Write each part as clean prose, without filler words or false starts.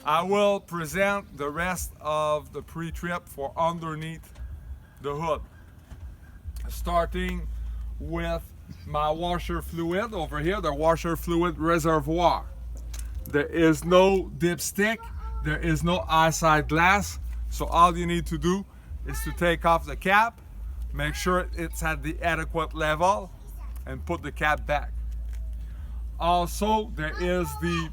I will present the rest of the pre-trip for underneath the hood. Starting with my washer fluid over here, the washer fluid reservoir. There is no dipstick, there is no eyesight glass, so all you need to do is to take off the cap, make sure it's at the adequate level, and put the cap back. Also, there is the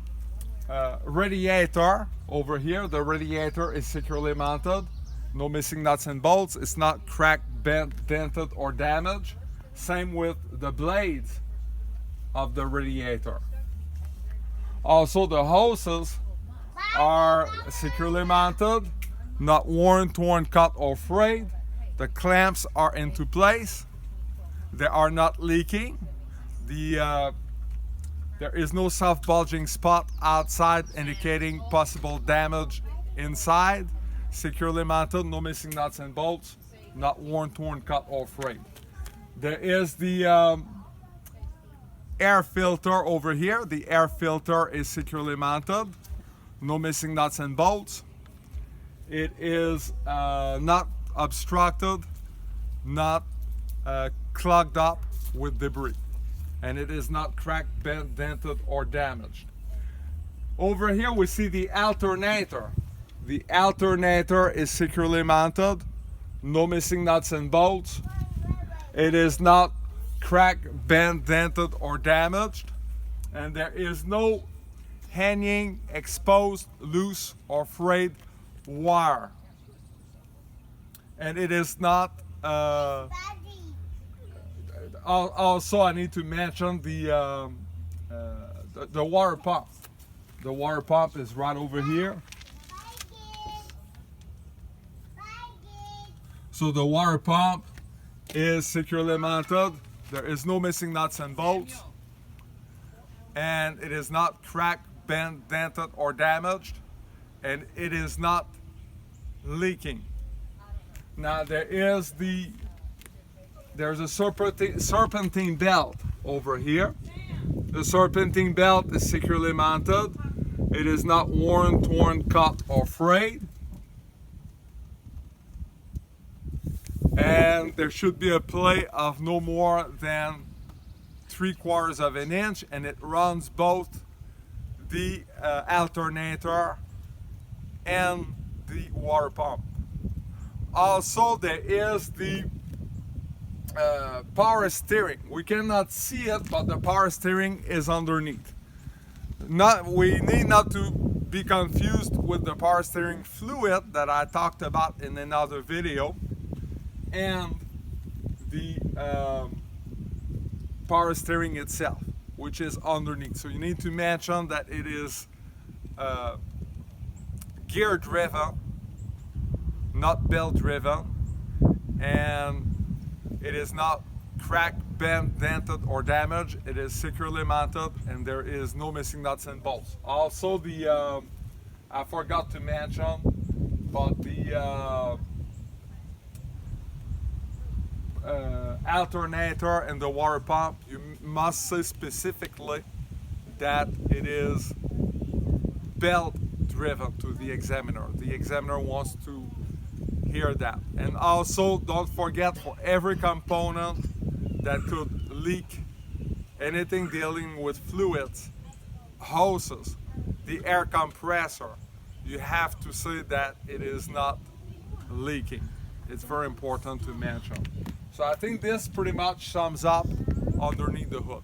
radiator over here. The radiator is securely mounted, no missing nuts and bolts. It's not cracked, bent, dented, or damaged. Same with the blades of the radiator. Also, the hoses are securely mounted, not worn, torn, cut, or frayed. The clamps are into place. They are not leaking. There is no soft bulging spot outside indicating possible damage inside. Securely mounted, no missing nuts and bolts, not worn, torn, cut, or frayed. There is the air filter over here. The air filter is securely mounted, no missing nuts and bolts. It is not obstructed, not clogged up with debris, and it is not cracked, bent, dented, or damaged. Over here we see the alternator. The alternator is securely mounted, no missing nuts and bolts. It is not cracked, bent, dented, or damaged, and there is no hanging, exposed, loose, or frayed wire. And it is not also, I need to mention the water pump. The water pump is right over here. So the water pump is securely mounted. There is no missing nuts and bolts, and it is not cracked, bent, dented, or damaged, and it is not leaking. Now there's a serpentine belt over here. The serpentine belt is securely mounted. It is not worn, torn, cut, or frayed. And there should be a play of no more than 3/4 of an inch, and it runs both the alternator and the water pump. Also, there is the power steering. We cannot see it, but the power steering is underneath. We need not to be confused with the power steering fluid that I talked about in another video, and the power steering itself, which is underneath. So you need to mention that it is gear driven, not belt driven, and it is not cracked, bent, dented, or damaged. It is securely mounted, and there is no missing nuts and bolts. Also, the I forgot to mention, but the alternator and the water pump, you must say specifically that it is belt driven to the examiner. The examiner wants to hear that. And also, don't forget, for every component that could leak, anything dealing with fluids, hoses, the air compressor, you have to say that it is not leaking. It's very important to mention. So I think this pretty much sums up underneath the hood.